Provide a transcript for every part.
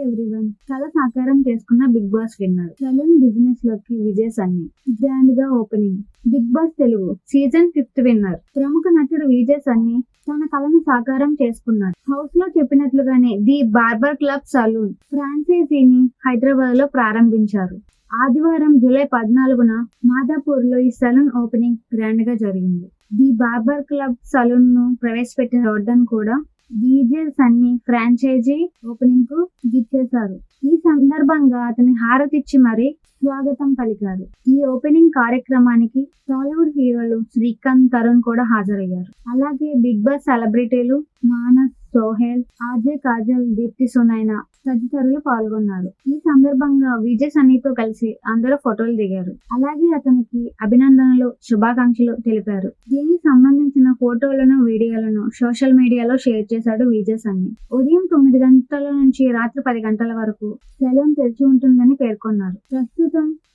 Hi everyone. కళ సాకారం చేసుకున్న big boss winner. Salon business లోకి విజయ్ సన్నీ గ్రాండ్ గా opening. Big boss Telugu season 5 winner. ప్రముఖ నటుడు విజయ్ సన్నీ తన కళను సాకారం చేసుకున్నాడు. హౌస్ లో చెప్పినట్లుగానే ది బార్బర్ క్లబ్ సలూన్ ఫ్రాంచైజీని హైదరాబాద్ లో ప్రారంభించారు. ఆదివారం జూలై 14న మాదాపూర్ లో ఈ సలూన్ ఓపెనింగ్ గ్రాండ్ గా జరిగింది. ది బార్బర్ క్లబ్ సలూన్ ను ప్రవేశపెట్టిన జోర్డన్ కూడా విజయ్ సన్నీ ఫ్రాంచైజీ ఓపెనింగ్ కు విచ్చేశారు. ఈ సందర్భంగా అతని హారతిచ్చి మరీ స్వాగతం పలికారు. ఈ ఓపెనింగ్ కార్యక్రమానికి టాలీవుడ్ హీరోలు శ్రీకాంత్, తరుణ్ కూడా హాజరయ్యారు. అలాగే బిగ్ బాస్ సెలబ్రిటీలు మానస్, సోహెల్, ఆర్జే కాజల్, దీప్తి సునైనా తదితరులు పాల్గొన్నారు. ఈ సందర్భంగా విజయ్ సన్నీతో కలిసి అందరూ ఫోటోలు దిగారు. అలాగే అతనికి అభినందనలు, శుభాకాంక్షలు తెలిపారు. దీనికి సంబంధించిన ఫోటోలను, వీడియోలను సోషల్ మీడియాలో షేర్ చేశాడు విజయ్ సన్నీ. ఉదయం 9 గంటల నుంచి రాత్రి 10 గంటల వరకు సెలూన్ తెరిచి ఉంటుందని పేర్కొన్నారు.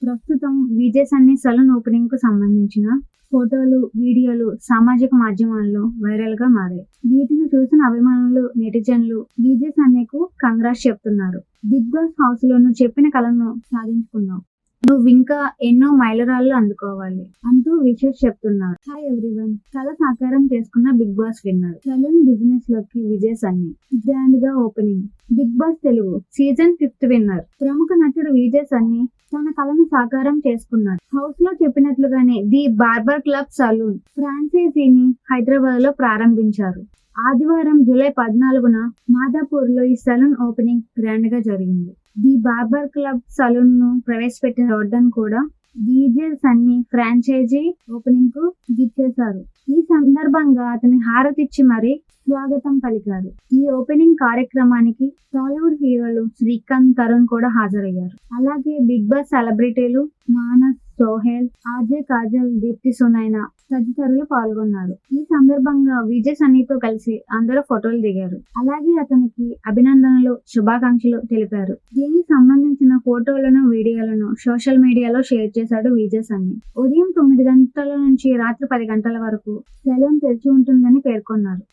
ప్రస్తుతం విజయ్ సన్నీ సెలూన్ ఓపెనింగ్ కు సంబంధించిన ఫోటోలు, వీడియోలు సామాజిక మాధ్యమాల్లో వైరల్ గా మారాయి. వీటిని చూసిన అభిమానులు, నెటిజన్లు విజయ్ సన్నీకు కంగ్రాట్స్ చెప్తున్నారు. బిగ్ బాస్ హౌస్ లో నువ్వు చెప్పిన కలను సాధించుకున్నావు, నువ్వు ఇంకా ఎన్నో మైలురాళ్లు అందుకోవాలి అంటూ విషెస్ చెప్తున్నారు. Hi everyone. కళ సాకారం చేసుకున్న big boss winner. Salon business లోకి విజయ్ సన్నీ గ్రాండ్ గా opening. Big boss Telugu season 5 winner. ప్రముఖ నటుడు విజయ్ సన్నీ తన కళను సాకారం చేసుకున్నాడు. హౌస్ లో చెప్పినట్లుగానే ది బార్బర్ క్లబ్ సలూన్ ఫ్రాంచైజీని హైదరాబాద్ లో ప్రారంభించారు. ఆదివారం జూలై 14న మాదాపూర్ లో ఈ సలూన్ ఓపెనింగ్ గ్రాండ్ గా జరిగింది. ది బార్బర్ క్లబ్ సలూన్ ను ప్రవేశపెట్టిన జోర్డన్ కూడా విజయ్ సన్నీ ఫ్రాంచైజీ ఓపెనింగ్ కు విచ్చేశారు. ఈ సందర్భంగా అతని హారతిచ్చి మరీ స్వాగతం పలికారు. ఈ ఓపెనింగ్ కార్యక్రమానికి టాలీవుడ్ హీరోలు శ్రీకాంత్, తరుణ్ కూడా హాజరయ్యారు. అలాగే బిగ్ బాస్ సెలబ్రిటీలు మానస్, సోహెల్, ఆర్జే కాజల్, దీప్తి సునైనా తదితరులు పాల్గొన్నారు. ఈ సందర్భంగా విజయ్ సన్నీతో కలిసి అందరూ ఫోటోలు దిగారు. అలాగే అతనికి అభినందనలు, శుభాకాంక్షలు తెలిపారు. దీనికి సంబంధించిన ఫోటోలను, వీడియోలను సోషల్ మీడియాలో షేర్ చేశాడు విజయ్ సన్నీ. ఉదయం 9 గంటల నుంచి రాత్రి 10 గంటల వరకు సెలూన్ తెరిచి ఉంటుందని పేర్కొన్నారు.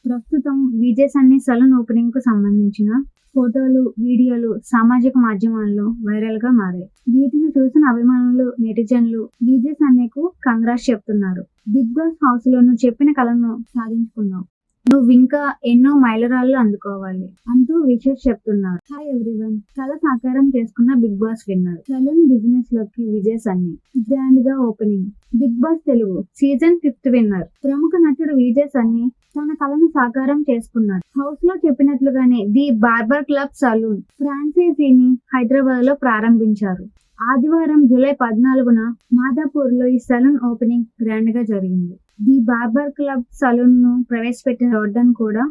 ప్రస్తుతం విజయ్ సన్నీ సెలూన్ ఓపెనింగ్ కు సంబంధించిన ఫోటోలు, వీడియోలు సామాజిక మాధ్యమాల్లో వైరల్ గా మారాయి. వీటిని చూసిన అభిమానులు, నెటిజన్లు విజయ్ సన్నీకు కంగ్రాట్స్ చెప్తున్నారు. బిగ్ బాస్ హౌస్ లో నువ్వు చెప్పిన కలను సాధించుకున్నావు, నువ్వు ఇంకా ఎన్నో మైలురాళ్లు అందుకోవాలి అంటూ విషెస్ చెప్తున్నారు. Hi everyone. కళ సాకారం చేసుకున్న big boss winner. Salon business లోకి విజయ్ సన్నీ గ్రాండ్ గా opening. Big boss Telugu season 5 winner. ప్రముఖ నటుడు విజయ్ సన్నీ తన కళను సాకారం చేసుకున్నాడు. హౌస్ లో చెప్పినట్లుగానే ది బార్బర్ క్లబ్ సలూన్ ఫ్రాంచైజీని హైదరాబాద్ లో ప్రారంభించారు. ఆదివారం జూలై 14న మాదాపూర్ లో ఈ సలూన్ ఓపెనింగ్ గ్రాండ్ గా జరిగింది. ది బార్బర్ క్లబ్ సలూన్ ను ప్రవేశపెట్టిన జోర్డన్ కూడా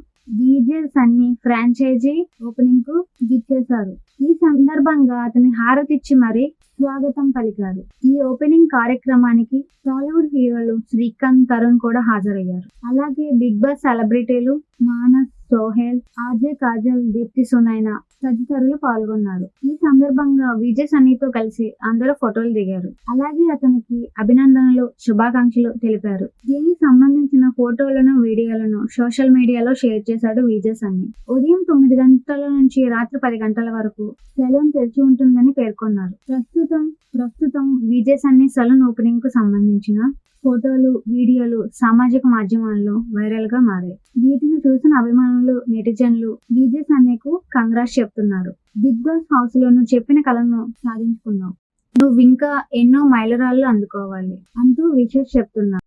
విజయ్ సన్నీ ఫ్రాంచైజీ ఓపెనింగ్ కు విచ్చేశారు. ఈ సందర్భంగా అతని హారతిచ్చి మరీ స్వాగతం పలికారు. ఈ ఓపెనింగ్ కార్యక్రమానికి టాలీవుడ్ హీరోలు శ్రీకాంత్, తరుణ్ కూడా హాజరయ్యారు. అలాగే బిగ్ బాస్ సెలబ్రిటీలు మానస్, సోహెల్, ఆర్జే కాజల్, దీప్తి సునైనా తదితరులు పాల్గొన్నారు. ఈ సందర్భంగా విజయ్ సన్నీతో కలిసి అందరూ ఫోటోలు దిగారు. అలాగే అతనికి అభినందనలు, శుభాకాంక్షలు తెలిపారు. దీనికి సంబంధించిన ఫోటోలను, వీడియోలను సోషల్ మీడియాలో షేర్ చేశాడు విజయ్ సన్నీ. ఉదయం 9 గంటల నుంచి రాత్రి 10 గంటల వరకు సెలూన్ తెరిచి ఉంటుందని పేర్కొన్నారు. ప్రస్తుతం విజయ్ సన్నీ సెలూన్ ఓపెనింగ్ కు సంబంధించిన ఫోటోలు, వీడియోలు సామాజిక మాధ్యమాల్లో వైరల్ గా మారాయి. వీటిని చూసిన అభిమానులు, నెటిజన్లు విజయ్ సన్నీకు కంగ్రాట్స్ చెప్తున్నారు. బిగ్ బాస్ హౌస్ లో నువ్వు చెప్పిన కలను సాధించుకున్నావు, నువ్వు ఇంకా ఎన్నో మైలురాళ్లు అందుకోవాలి అంటూ విషెస్ చెప్తున్నారు.